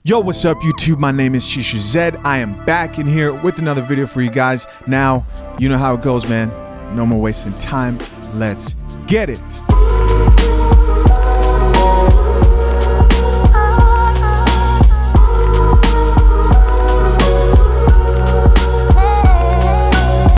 Yo, what's up YouTube? My name is Shisha Zed. I am back in here with another video for you guys. Now, you know how it goes, man. No more wasting time. Let's get it.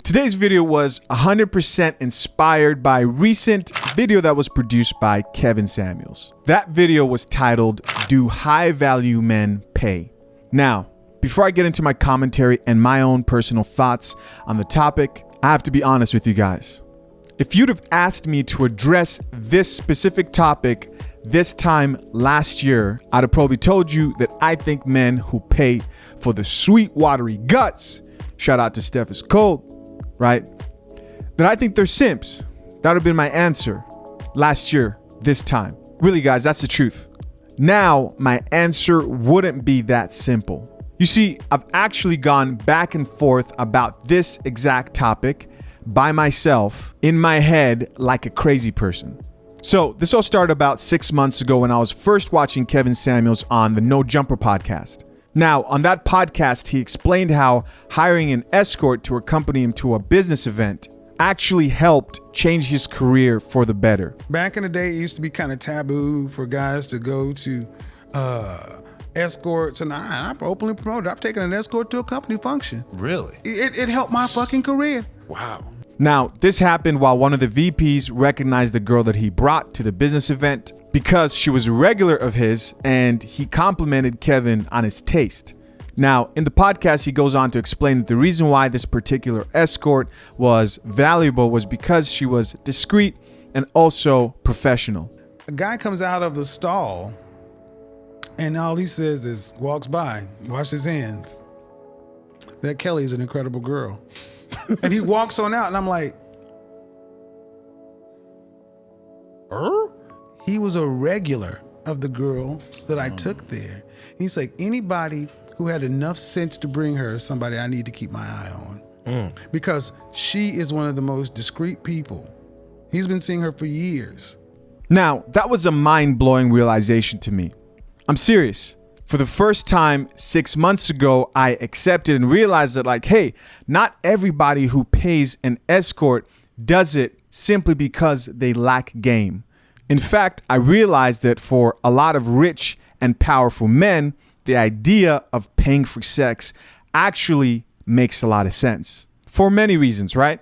Today's video was 100% inspired by a recent video that was produced by Kevin Samuels. That video was titled, "Do High Value Men Pay?" Now, before I get into my commentary and my own personal thoughts on the topic, I have to be honest with you guys. If you'd have asked me to address this specific topic this time last year, I'd have probably told you that I think men who pay for the sweet watery guts, shout out to Steph is cold, right? That I think they're simps. That would have been my answer last year, this time. Really, guys, that's the truth. Now, my answer wouldn't be that simple. You see, I've actually gone back and forth about this exact topic by myself in my head like a crazy person. So this all started about 6 months ago when I was first watching Kevin Samuels on the No Jumper podcast. Now, on that podcast, he explained how hiring an escort to accompany him to a business event actually helped change his career for the better. Back in the day, it used to be kind of taboo for guys to go to escorts, and I openly promoted. I've taken an escort to a company function. Really? It helped my fucking career. Wow. Now, this happened while one of the VPs recognized the girl that he brought to the business event because she was a regular of his, and he complimented Kevin on his taste. Now, in the podcast, he goes on to explain that the reason why this particular escort was valuable was because she was discreet and also professional. A guy comes out of the stall, and all he says is, walks by, wash his hands. That Kelly's an incredible girl. And he walks on out, and I'm like, He was a regular of the girl that I took there. He's like, anybody who had enough sense to bring her is somebody I need to keep my eye on. Because she is one of the most discreet people. He's been seeing her for years. Now, that was a mind-blowing realization to me. I'm serious. For the first time 6 months ago, I accepted and realized that, like, hey, not everybody who pays an escort does it simply because they lack game. In fact, I realized that for a lot of rich and powerful men, the idea of paying for sex actually makes a lot of sense. For many reasons, right?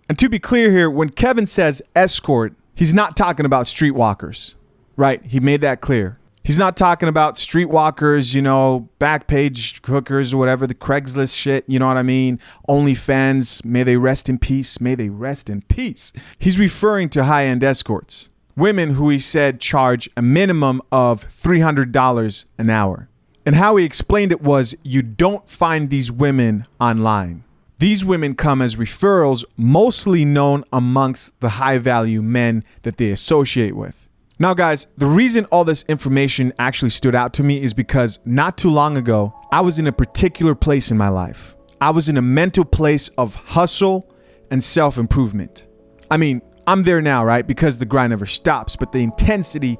And to be clear here, when Kevin says escort, he's not talking about streetwalkers, right? He made that clear. He's not talking about streetwalkers, you know, back page hookers or whatever, the Craigslist shit, you know what I mean? OnlyFans, may they rest in peace, may they rest in peace. He's referring to high-end escorts. Women who he said charge a minimum of $300 an hour. And how he explained it was, you don't find these women online. These women come as referrals, mostly known amongst the high-value men that they associate with. Now, guys, the reason all this information actually stood out to me is because not too long ago, I was in a particular place in my life. I was in a mental place of hustle and self-improvement. I mean, I'm there now, right? Because the grind never stops, but the intensity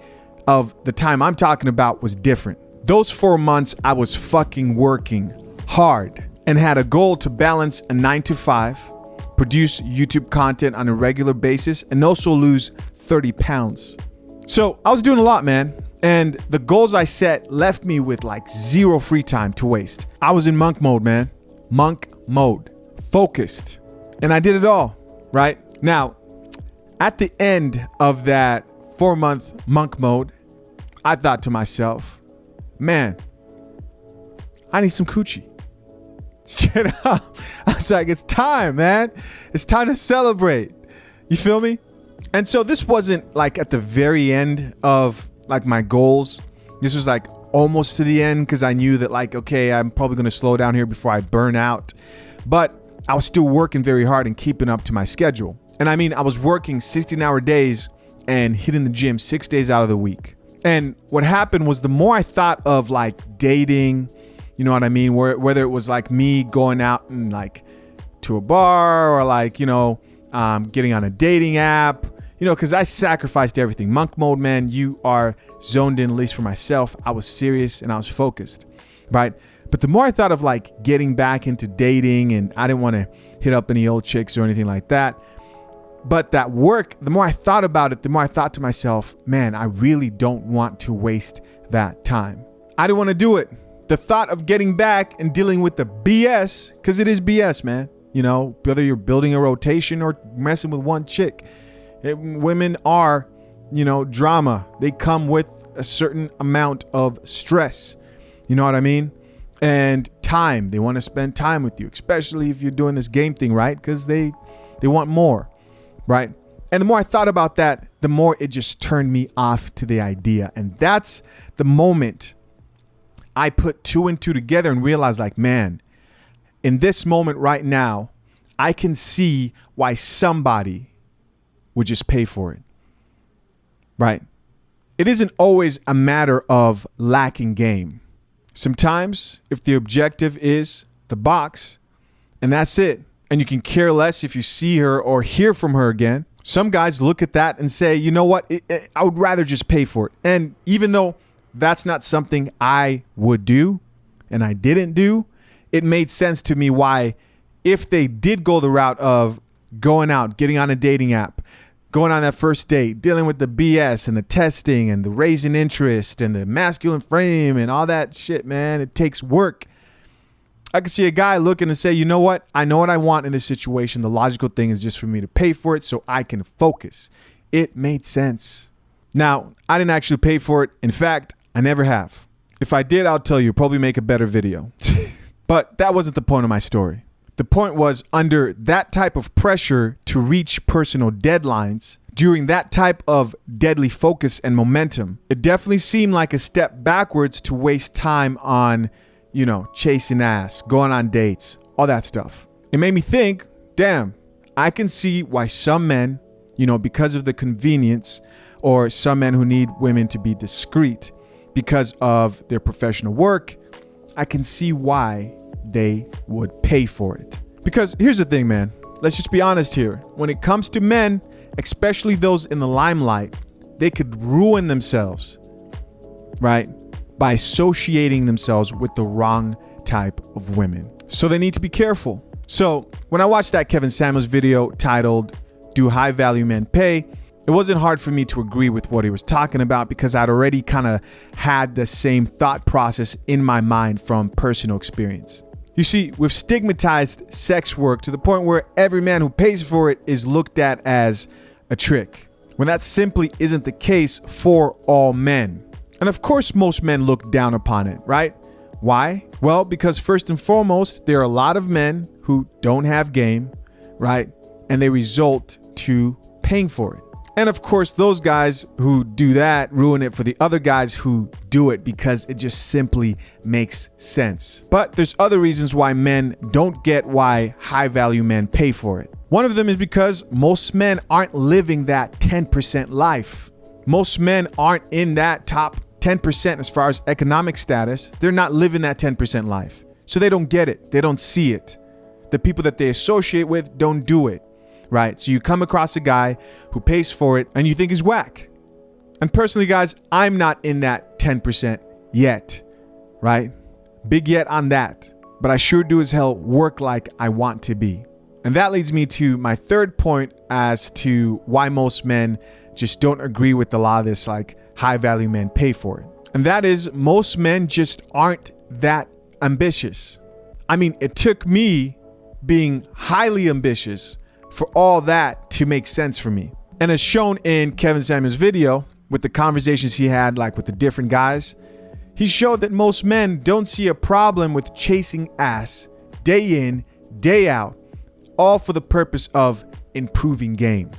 of the time I'm talking about was different. Those 4 months, I was fucking working hard and had a goal to balance a 9 to 5, produce YouTube content on a regular basis, and also lose 30 pounds. So I was doing a lot, man. And the goals I set left me with like zero free time to waste. I was in monk mode, man. Monk mode. Focused. And I did it all, right? Now, at the end of that 4-month monk mode, I thought to myself, man, I need some coochie. Straight up. I was like, it's time, man. It's time to celebrate. You feel me? And so this wasn't like at the very end of like my goals. This was like almost to the end because I knew that like, okay, I'm probably going to slow down here before I burn out. But I was still working very hard and keeping up to my schedule. And I mean, I was working 16-hour days and hitting the gym 6 days out of the week. And what happened was the more I thought of like dating, you know what I mean? Whether it was like me going out and like to a bar or like, you know, getting on a dating app, You know, because I sacrificed everything. Monk mode, man, you are zoned in, at least for myself. I was serious and I was focused, right? But the more I thought of like getting back into dating, and I didn't want to hit up any old chicks or anything like that. But that work, the more I thought about it, the more I thought to myself, man, I really don't want to waste that time. I didn't want to do it. The thought of getting back and dealing with the BS, because it is BS, man. You know, whether you're building a rotation or messing with one chick, women are, you know, drama. They come with a certain amount of stress. You know what I mean? And time. They want to spend time with you, especially if you're doing this game thing, right? Because they want more, right? And the more I thought about that, the more it just turned me off to the idea. And that's the moment I put 2 and 2 together and realized, like, man, in this moment right now, I can see why somebody would just pay for it, right? It isn't always a matter of lacking game. Sometimes if the objective is the box and that's it, and you can care less if you see her or hear from her again, some guys look at that and say, you know what, I would rather just pay for it. And even though that's not something I would do and I didn't do, it made sense to me why, if they did go the route of going out, getting on a dating app, going on that first date, dealing with the BS and the testing and the raising interest and the masculine frame and all that shit, man, it takes work. I could see a guy looking and say, you know what? I know what I want in this situation. The logical thing is just for me to pay for it so I can focus. It made sense. Now, I didn't actually pay for it. In fact, I never have. If I did, I'll tell you, probably make a better video. But that wasn't the point of my story. The point was, under that type of pressure to reach personal deadlines, during that type of deadly focus and momentum, it definitely seemed like a step backwards to waste time on, you know, chasing ass, going on dates, all that stuff. It made me think, damn, I can see why some men, you know, because of the convenience, or some men who need women to be discreet because of their professional work, I can see why they would pay for it. Because here's the thing, man. Let's just be honest here. When it comes to men, especially those in the limelight, they could ruin themselves, right, by associating themselves with the wrong type of women. So they need to be careful. So when I watched that Kevin Samuels video titled, "Do High Value Men Pay?" it wasn't hard for me to agree with what he was talking about, because I'd already kind of had the same thought process in my mind from personal experience. You see, we've stigmatized sex work to the point where every man who pays for it is looked at as a trick, when that simply isn't the case for all men. And of course, most men look down upon it, right? Why? Well, because first and foremost, there are a lot of men who don't have game, right? And they result to paying for it. And of course, those guys who do that ruin it for the other guys who do it, because it just simply makes sense. But there's other reasons why men don't get why high value men pay for it. One of them is because most men aren't living that 10% life. Most men aren't in that top 10% as far as economic status. They're not living that 10% life. So they don't get it. They don't see it. The people that they associate with don't do it. Right? So you come across a guy who pays for it and you think he's whack. And personally, guys, I'm not in that 10% yet, right? Big yet on that. But I sure do as hell work like I want to be. And that leads me to my third point as to why most men just don't agree with a lot of this, like, high value men pay for it. And that is, most men just aren't that ambitious. I mean, it took me being highly ambitious for all that to make sense for me. And as shown in Kevin Samuels' video, with the conversations he had, like, with the different guys, he showed that most men don't see a problem with chasing ass day in, day out, all for the purpose of improving game.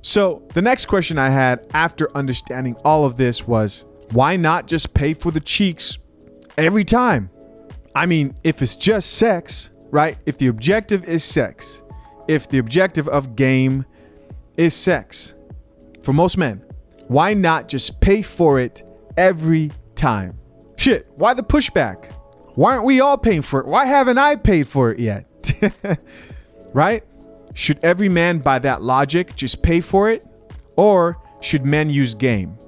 So the next question I had after understanding all of this was, why not just pay for the cheeks every time? I mean, if it's just sex, right? If the objective is sex, if the objective of game is sex, for most men, why not just pay for it every time? Shit, why the pushback? Why aren't we all paying for it? Why haven't I paid for it yet? Right? Should every man, by that logic, just pay for it? Or should men use game?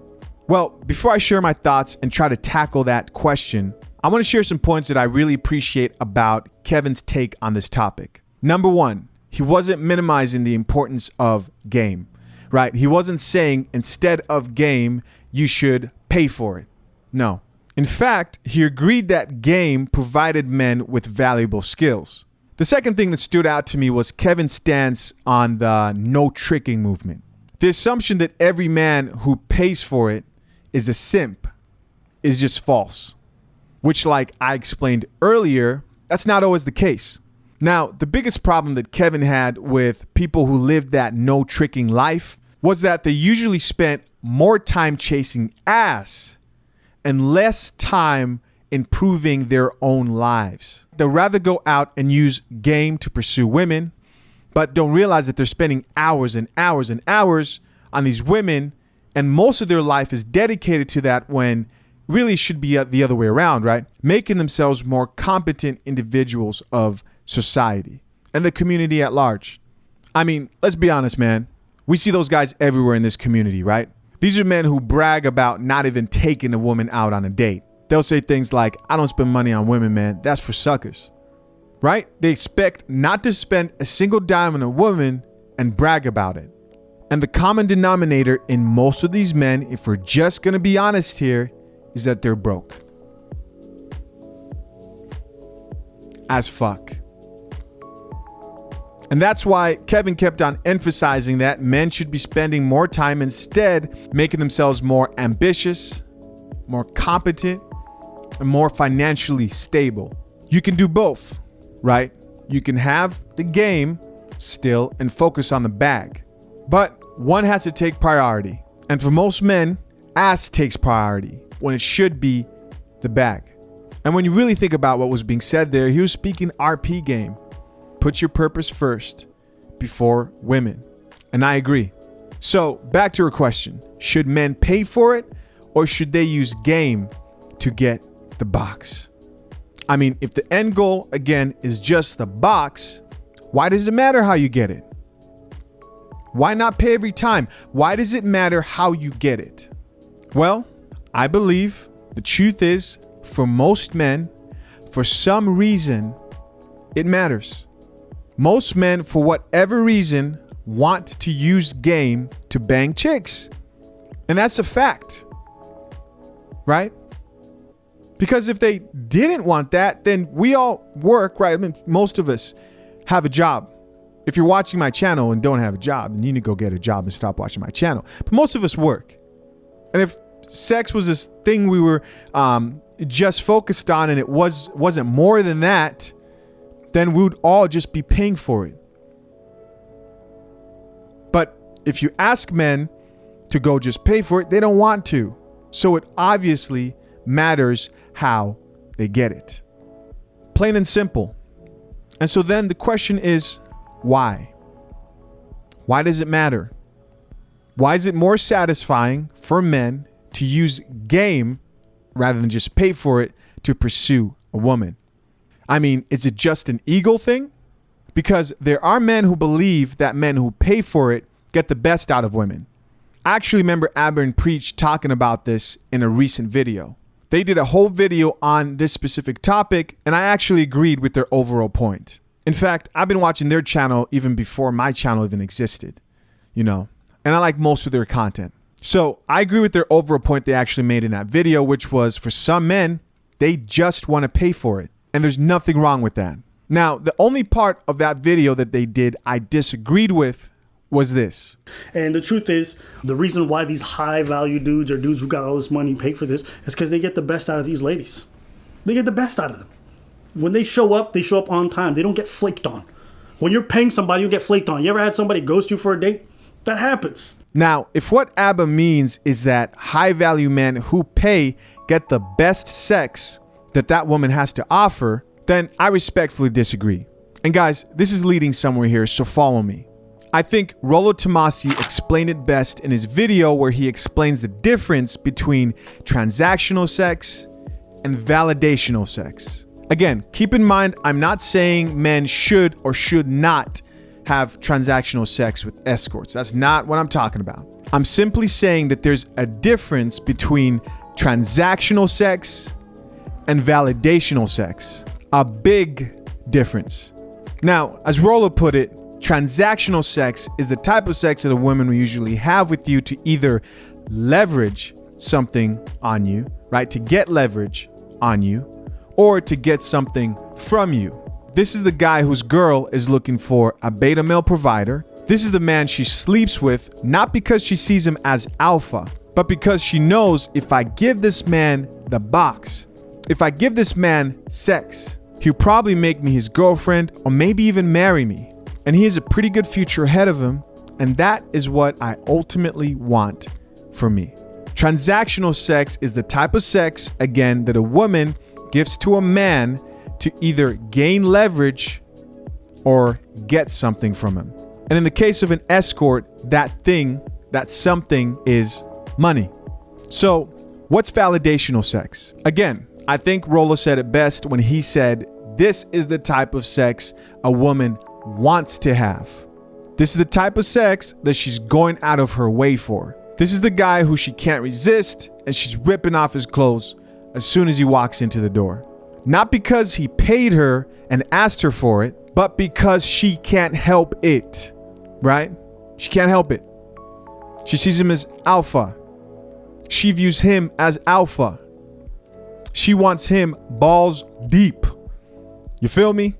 Well, before I share my thoughts and try to tackle that question, I want to share some points that I really appreciate about Kevin's take on this topic. Number one, he wasn't minimizing the importance of game, right? He wasn't saying instead of game, you should pay for it. No. In fact, he agreed that game provided men with valuable skills. The second thing that stood out to me was Kevin's stance on the no tricking movement. The assumption that every man who pays for it is a simp is just false, which, like I explained earlier, that's not always the case. Now, the biggest problem that Kevin had with people who lived that no tricking life was that they usually spent more time chasing ass and less time improving their own lives. They'd rather go out and use game to pursue women, but don't realize that they're spending hours and hours and hours on these women, and most of their life is dedicated to that when really it should be the other way around, right? Making themselves more competent individuals of society and the community at large. I mean, let's be honest, man. We see those guys everywhere in this community, right? These are men who brag about not even taking a woman out on a date. They'll say things like, I don't spend money on women, man. That's for suckers, right? They expect not to spend a single dime on a woman and brag about it. And the common denominator in most of these men, if we're just going to be honest here, is that they're broke. As fuck. And that's why Kevin kept on emphasizing that men should be spending more time instead making themselves more ambitious, more competent, and more financially stable. You can do both, right? You can have the game still and focus on the bag. But one has to take priority. And for most men, ass takes priority when it should be the bag. And when you really think about what was being said there, he was speaking RP game. Put your purpose first before women. And I agree. So back to her question. Should men pay for it or should they use game to get the box? I mean, if the end goal, again, is just the box, why does it matter how you get it? Why not pay every time? Why does it matter how you get it? Well, I believe the truth is, for most men, for some reason, it matters. Most men, for whatever reason, want to use game to bang chicks. And that's a fact, right? Because if they didn't want that, then we all work, right? I mean, most of us have a job. If you're watching my channel and don't have a job, then you need to go get a job and stop watching my channel. But most of us work. And if sex was this thing we were just focused on and it wasn't more than that, then we would all just be paying for it. But if you ask men to go just pay for it, they don't want to. So it obviously matters how they get it. Plain and simple. And so then the question is, why? Why does it matter? Why is it more satisfying for men to use game rather than just pay for it to pursue a woman? I mean, is it just an ego thing? Because there are men who believe that men who pay for it get the best out of women. I actually remember Aber and Preach talking about this in a recent video. They did a whole video on this specific topic, and I actually agreed with their overall point. In fact, I've been watching their channel even before my channel even existed, and I like most of their content. So I agree with their overall point they actually made in that video, which was for some men, they just want to pay for it. And there's nothing wrong with that. Now, the only part of that video that they did I disagreed with was this. And the truth is, the reason why these high value dudes or dudes who got all this money pay for this is because they get the best out of these ladies. They get the best out of them. When they show up on time. They don't get flaked on. When you're paying somebody, you get flaked on. You ever had somebody ghost you for a date? That happens. Now, if what ABBA means is that high value men who pay get the best sex that woman has to offer, then I respectfully disagree. And guys, this is leading somewhere here, so follow me. I think Rollo Tomasi explained it best in his video where he explains the difference between transactional sex and validational sex. Again, keep in mind, I'm not saying men should or should not have transactional sex with escorts. That's not what I'm talking about. I'm simply saying that there's a difference between transactional sex and validational sex. A big difference. Now, as Rollo put it, transactional sex is the type of sex that a woman will usually have with you to either leverage something on you, right? To get leverage on you, or to get something from you. This is the guy whose girl is looking for a beta male provider. This is the man she sleeps with, not because she sees him as alpha, but because she knows if I give this man the box, if I give this man sex, he'll probably make me his girlfriend or maybe even marry me. And he has a pretty good future ahead of him. And that is what I ultimately want for me. Transactional sex is the type of sex, again, that a woman gives to a man to either gain leverage or get something from him. And in the case of an escort, that thing, that something is money. So what's validational sex? Again, I think Rollo said it best when he said, this is the type of sex a woman wants to have. This is the type of sex that she's going out of her way for. This is the guy who she can't resist and she's ripping off his clothes as soon as he walks into the door. Not because he paid her and asked her for it, but because she can't help it, right? She can't help it. She sees him as alpha. She views him as alpha. She wants him balls deep. You feel me?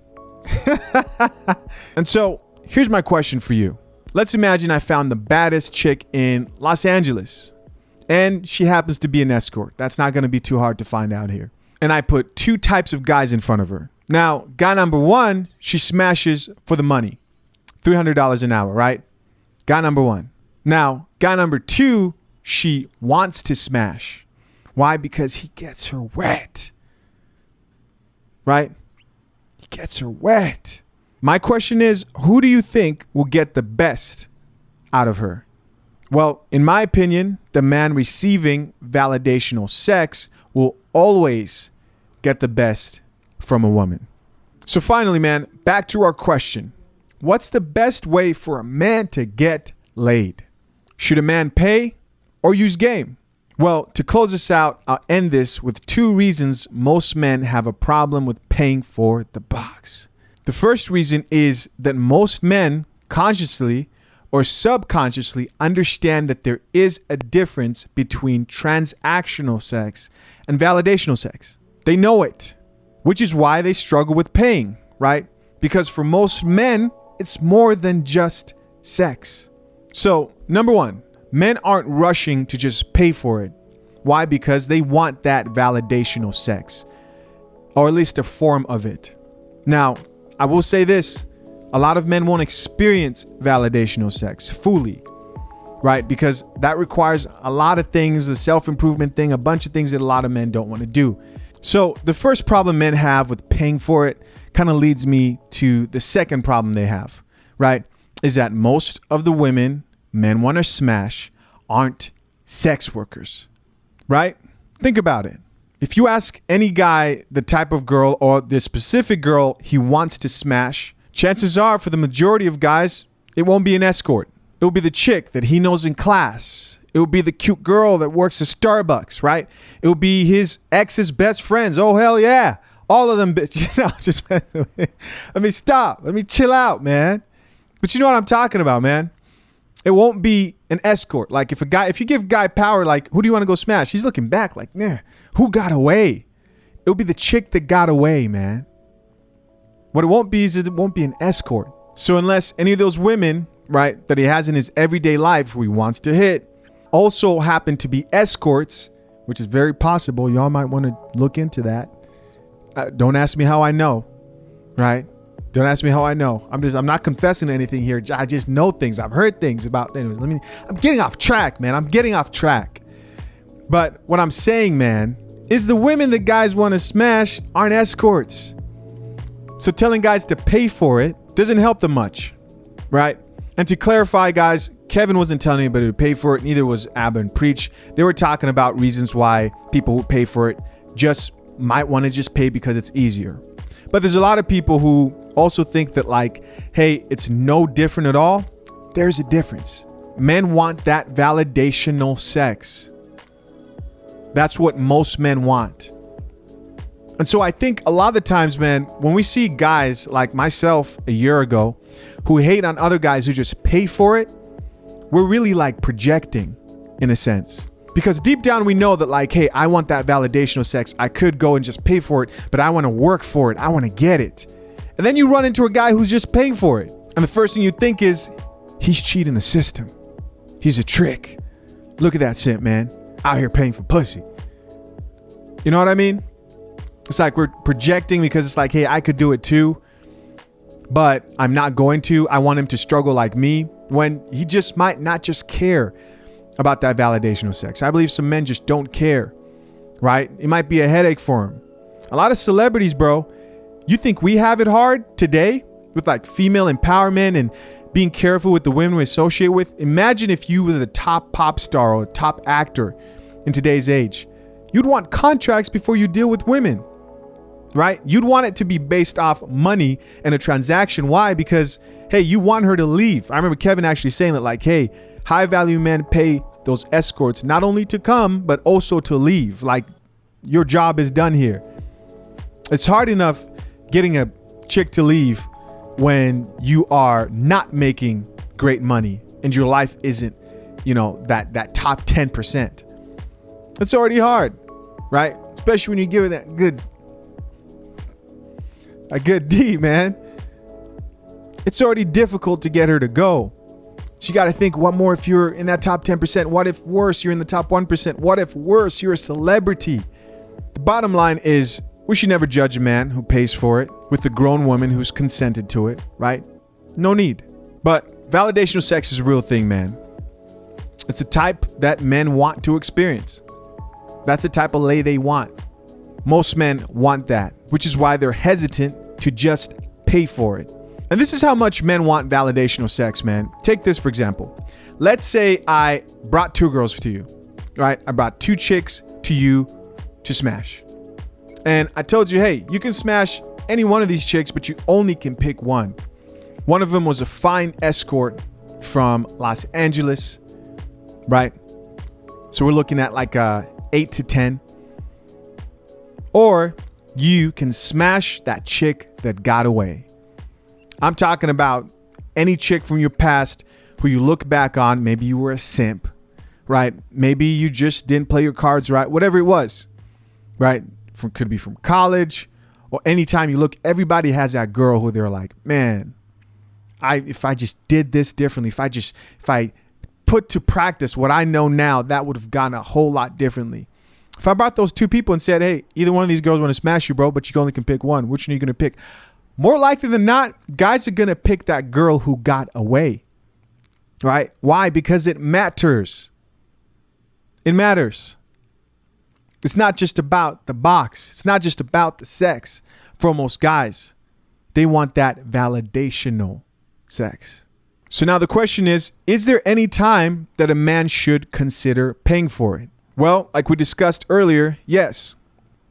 And so here's my question for you. Let's imagine I found the baddest chick in Los Angeles and she happens to be an escort. That's not going to be too hard to find out here. And I put two types of guys in front of her. Now, guy number one, she smashes for the money. $300 an hour, right? Guy number one. Now, guy number two, she wants to smash. Why? Because he gets her wet. Right? He gets her wet. My question is, who do you think will get the best out of her? Well, in my opinion, the man receiving validational sex will always get the best from a woman. So finally, man, back to our question. What's the best way for a man to get laid? Should a man pay or use game? Well, to close this out, I'll end this with two reasons most men have a problem with paying for the box. The first reason is that most men consciously or subconsciously understand that there is a difference between transactional sex and validational sex. They know it, which is why they struggle with paying, right? Because for most men, it's more than just sex. So, number one, men aren't rushing to just pay for it. Why? Because they want that validational sex, or at least a form of it. Now, I will say this, a lot of men won't experience validational sex fully, right? Because that requires a lot of things, the self-improvement thing, a bunch of things that a lot of men don't want to do. So the first problem men have with paying for it kind of leads me to the second problem they have, right? Is that most of the women men want to smash aren't sex workers, right? Think about it. If you ask any guy the type of girl or the specific girl he wants to smash, chances are for the majority of guys, it won't be an escort. It will be the chick that he knows in class. It will be the cute girl that works at Starbucks, right? It will be his ex's best friends. Oh, hell yeah. All of them, bitch. No, just let me stop. Let me chill out, man. But you know what I'm talking about, man. It won't be an escort. Like if you give a guy power, like, who do you want to go smash? He's looking back like, nah, who got away? It'll be the chick that got away, man. What it won't be is it won't be an escort. So unless any of those women, right, that he has in his everyday life who he wants to hit also happen to be escorts, which is very possible. Y'all might want to look into that. Don't ask me how I know, right? Don't ask me how I know. I'm not confessing anything here. I just know things. I've heard things about. Anyways, I'm getting off track, man. I'm getting off track. But what I'm saying, man, is the women that guys want to smash aren't escorts. So telling guys to pay for it doesn't help them much, right? And to clarify, guys, Kevin wasn't telling anybody to pay for it. Neither was Abba and Preach. They were talking about reasons why people who pay for it just might want to just pay because it's easier. But there's a lot of people who also think that, like, hey, it's no different at all. There's a difference. Men want that validational sex. That's what most men want. And so I think a lot of the times, man, when we see guys like myself a year ago who hate on other guys who just pay for it, we're really like projecting in a sense. Because deep down we know that like, hey, I want that validational sex. I could go and just pay for it, but I want to work for it. I want to get it. And then you run into a guy who's just paying for it. And the first thing you think is, he's cheating the system. He's a trick. Look at that simp, man. Out here paying for pussy. You know what I mean? It's like we're projecting because it's like, hey, I could do it too, but I'm not going to. I want him to struggle like me, when he just might not just care about that validational sex. I believe some men just don't care, right? It might be a headache for him. A lot of celebrities, bro, you think we have it hard today with like female empowerment and being careful with the women we associate with? Imagine if you were the top pop star or top actor in today's age. You'd want contracts before you deal with women, right? You'd want it to be based off money and a transaction. Why? Because, hey, you want her to leave. I remember Kevin actually saying that like, hey, high value men pay those escorts not only to come, but also to leave. Like, your job is done here. It's hard enough getting a chick to leave when you are not making great money and your life isn't, that top 10%. It's already hard, right? Especially when you give it a good D, man. It's already difficult to get her to go. So you got to think, what more if you're in that top 10%? What if worse, you're in the top 1%? What if worse, you're a celebrity? The bottom line is, we should never judge a man who pays for it with a grown woman who's consented to it, right? No need. But validational sex is a real thing, man. It's a type that men want to experience. That's the type of lay they want. Most men want that, which is why they're hesitant to just pay for it. And this is how much men want validational sex, man. Take this, for example. Let's say I brought two girls to you, right? I brought two chicks to you to smash. And I told you, hey, you can smash any one of these chicks, but you only can pick one. One of them was a fine escort from Los Angeles, right? So we're looking at like 8 to 10. Or you can smash that chick that got away. I'm talking about any chick from your past who you look back on. Maybe you were a simp, right? Maybe you just didn't play your cards right, whatever it was, right? Could be from college, or anytime you look, everybody has that girl who they're like, man, if I just did this differently, if I put to practice what I know now, that would have gone a whole lot differently. If I brought those two people and said, hey, either one of these girls want to smash you, bro, but you only can pick one, which one are you going to pick? More likely than not, guys are going to pick that girl who got away, right? Why? Because it matters. It matters. It's not just about the box. It's not just about the sex. For most guys, they want that validational sex. So now the question is there any time that a man should consider paying for it? Well, like we discussed earlier, yes.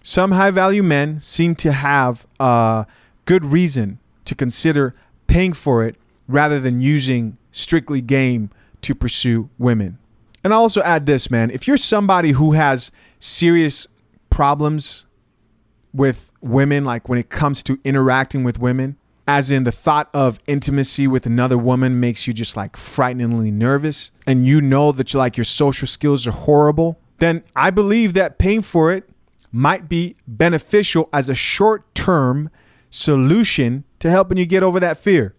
Some high value men seem to have a good reason to consider paying for it rather than using strictly game to pursue women. And I'll also add this, man. If you're somebody who has serious problems with women, like when it comes to interacting with women, as in the thought of intimacy with another woman makes you just like frighteningly nervous, and you know that your social skills are horrible, then I believe that paying for it might be beneficial as a short-term solution to helping you get over that fear.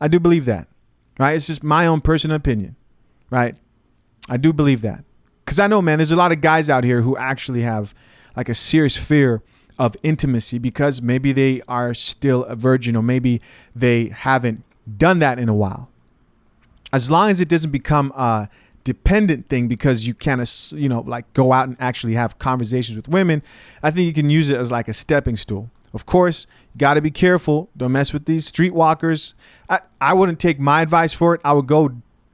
I do believe that, right? It's just my own personal opinion, right? I do believe that. Because I know, man, there's a lot of guys out here who actually have like a serious fear of intimacy because maybe they are still a virgin, or maybe they haven't done that in a while. As long as it doesn't become a dependent thing because you can't, like go out and actually have conversations with women, I think you can use it as like a stepping stool. Of course, you got to be careful. Don't mess with these streetwalkers. I wouldn't take my advice for it. I would go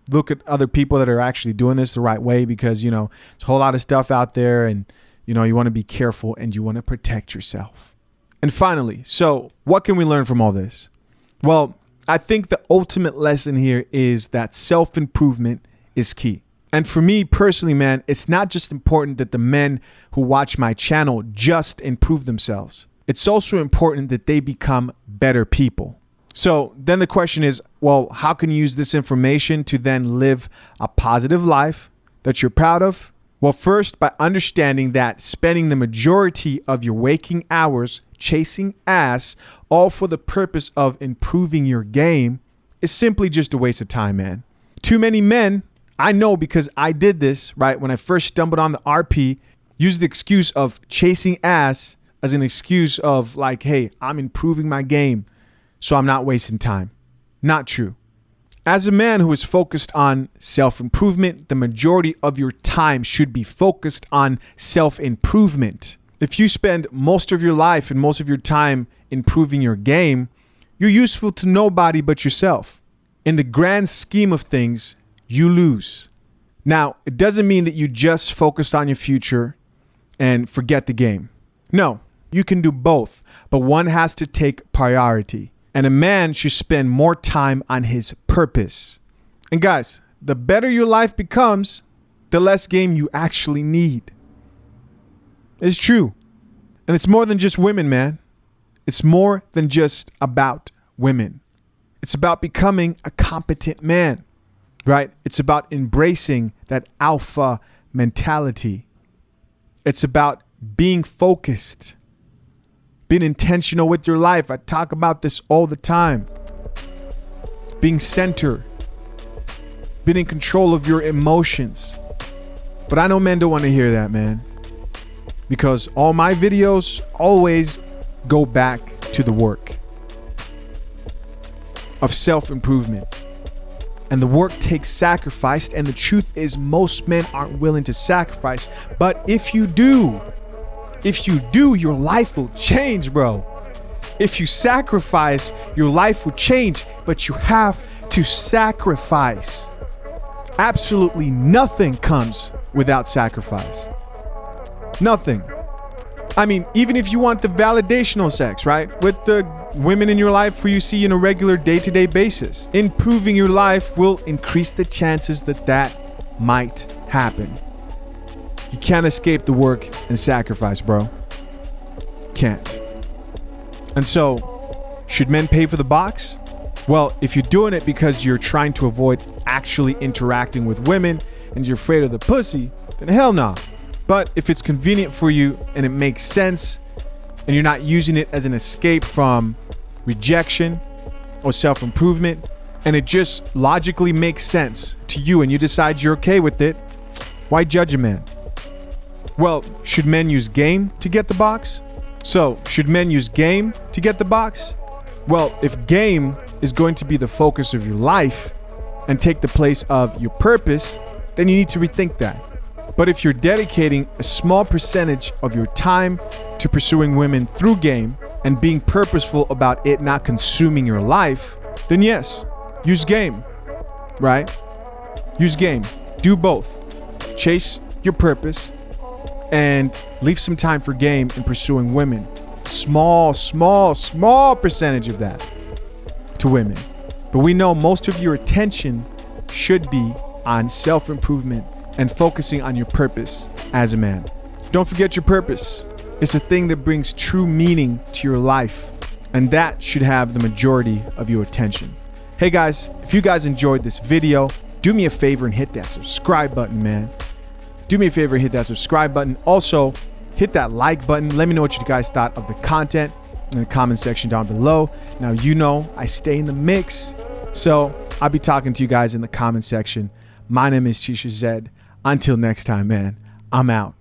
look at other people that are actually doing this the right way, because, there's a whole lot of stuff out there, and, you want to be careful and you want to protect yourself. And finally, so what can we learn from all this? Well, I think the ultimate lesson here is that self-improvement is key. And for me personally, man, it's not just important that the men who watch my channel just improve themselves. It's also important that they become better people. So then the question is, well, how can you use this information to then live a positive life that you're proud of? Well, first, by understanding that spending the majority of your waking hours chasing ass, all for the purpose of improving your game, is simply just a waste of time, man. Too many men, I know because I did this, right? When I first stumbled on the RP, used the excuse of chasing ass as an excuse of like, hey, I'm improving my game, so I'm not wasting time. Not true. As a man who is focused on self-improvement, the majority of your time should be focused on self-improvement. If you spend most of your life and most of your time improving your game, you're useful to nobody but yourself. In the grand scheme of things, you lose. Now, it doesn't mean that you just focus on your future and forget the game. No, you can do both, but one has to take priority. And a man should spend more time on his purpose. And guys, the better your life becomes, the less game you actually need. It's true. And it's more than just women, man. It's more than just about women. It's about becoming a competent man, right? It's about embracing that alpha mentality. It's about being focused, being intentional with your life. I talk about this all the time. Being centered, being in control of your emotions. But I know men don't want to hear that, man. Because all my videos always go back to the work of self-improvement. And the work takes sacrifice. And the truth is most men aren't willing to sacrifice. But if you do, your life will change, bro. If you sacrifice, your life will change, but you have to sacrifice. Absolutely nothing comes without sacrifice. Nothing. I mean, even if you want the validational sex, right? With the women in your life who you see on a regular day-to-day basis, improving your life will increase the chances that might happen. You can't escape the work and sacrifice, bro. Can't. And so, should men pay for the box? Well, if you're doing it because you're trying to avoid actually interacting with women and you're afraid of the pussy, then hell no. But if it's convenient for you and it makes sense and you're not using it as an escape from rejection or self-improvement, and it just logically makes sense to you and you decide you're okay with it, why judge a man? Well, should men use game to get the box? So, should men use game to get the box? Well, if game is going to be the focus of your life and take the place of your purpose, then you need to rethink that. But if you're dedicating a small percentage of your time to pursuing women through game and being purposeful about it not consuming your life, then yes, use game, right? Use game. Do both. Chase your purpose and leave some time for game in pursuing women. Small percentage of that to women. But we know most of your attention should be on self-improvement and focusing on your purpose as a man. Don't forget your purpose. It's a thing that brings true meaning to your life, and that should have the majority of your attention. Hey guys, if you guys enjoyed this video, do me a favor and hit that subscribe button, man. Do me a favor and hit that subscribe button. Also, hit that like button. Let me know what you guys thought of the content in the comment section down below. Now, you know I stay in the mix, so I'll be talking to you guys in the comment section. My name is Tisha Zed. Until next time, man, I'm out.